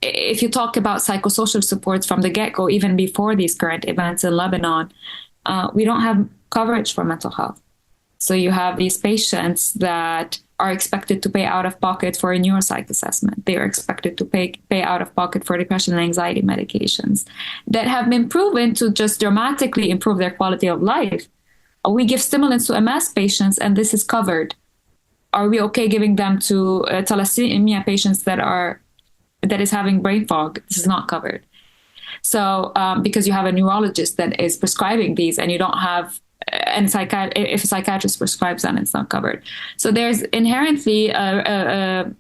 if you talk about psychosocial supports from the get-go, even before these current events in Lebanon, we don't have coverage for mental health. So you have these patients that are expected to pay out of pocket for a neuropsych assessment. They are expected to pay out of pocket for depression and anxiety medications that have been proven to just dramatically improve their quality of life. We give stimulants to MS patients, and this is covered. Are we okay giving them to thalassemia patients that is having brain fog? This is not covered. So because you have a neurologist that is prescribing these, and you don't have if a psychiatrist prescribes them, it's not covered. So there's inherently a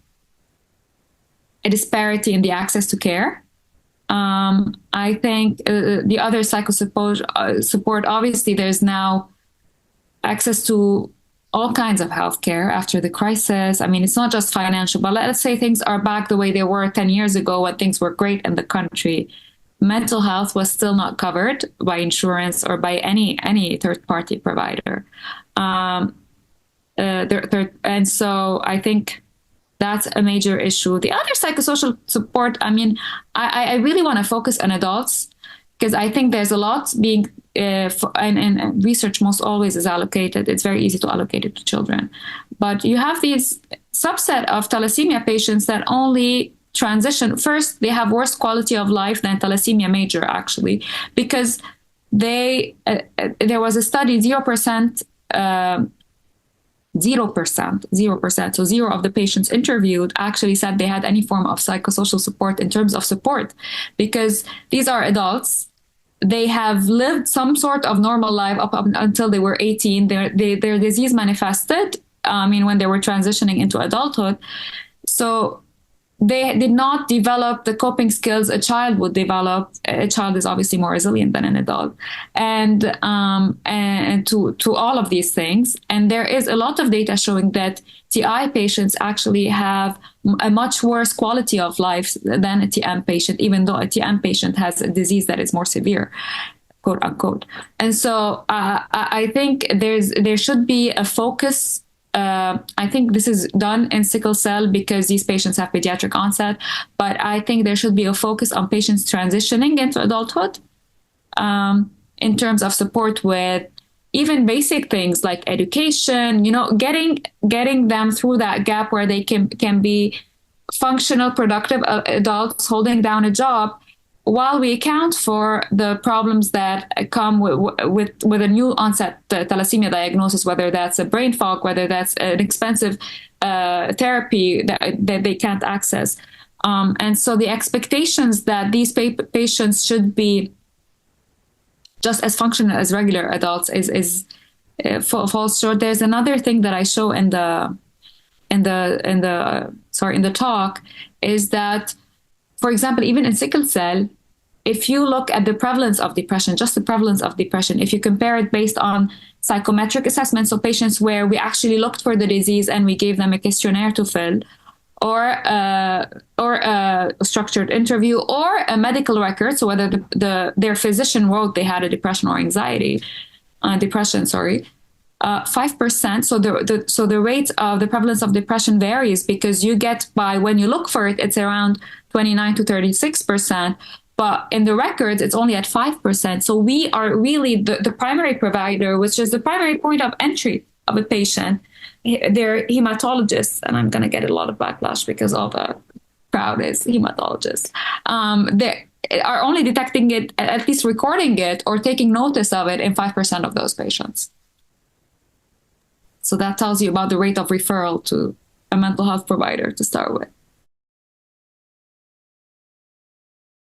disparity in the access to care. I think the other psychosocial support, obviously, there's now access to all kinds of healthcare after the crisis. I mean, it's not just financial, but let's say things are back the way they were 10 years ago when things were great in the country. Mental health was still not covered by insurance or by any third-party provider. And so I think that's a major issue. The other psychosocial support, I mean, I really want to focus on adults, because I think there's a lot being, and research most always is allocated. It's very easy to allocate it to children. But you have these subset of thalassemia patients that only transition. First, they have worse quality of life than thalassemia major, actually, because there was a study, 0%, 0%, so 0 of the patients interviewed actually said they had any form of psychosocial support in terms of support, because these are adults. They have lived some sort of normal life up until they were 18. Their disease manifested, when they were transitioning into adulthood. So they did not develop the coping skills a child would develop. A child is obviously more resilient than an adult, and to all of these things. And there is a lot of data showing that TI patients actually have a much worse quality of life than a TM patient, even though a TM patient has a disease that is more severe, quote unquote. And so I think there should be a focus. I think this is done in sickle cell because these patients have pediatric onset, but I think there should be a focus on patients transitioning into adulthood in terms of support with even basic things like education, getting them through that gap where they can be functional, productive adults holding down a job, while we account for the problems that come with a new onset thalassemia diagnosis, whether that's a brain fog, whether that's an expensive therapy that they can't access. And so the expectations that these patients should be just as functional as regular adults is falls short. There's another thing that I show in the talk is that, for example, even in sickle cell, if you look at the prevalence of depression, just the prevalence of depression, if you compare it based on psychometric assessments, so patients where we actually looked for the disease and we gave them a questionnaire to fill, or a structured interview, or a medical record, so whether their physician wrote they had a depression or anxiety, 5%. So the rate of the prevalence of depression varies, because you get by, when you look for it, it's around 29 to 36%. But in the records, it's only at 5%. So we are really the primary provider, which is the primary point of entry of a patient. They're hematologists, and I'm going to get a lot of backlash because all the crowd is hematologists. They are only detecting it, at least recording it or taking notice of it, in 5% of those patients. So that tells you about the rate of referral to a mental health provider to start with.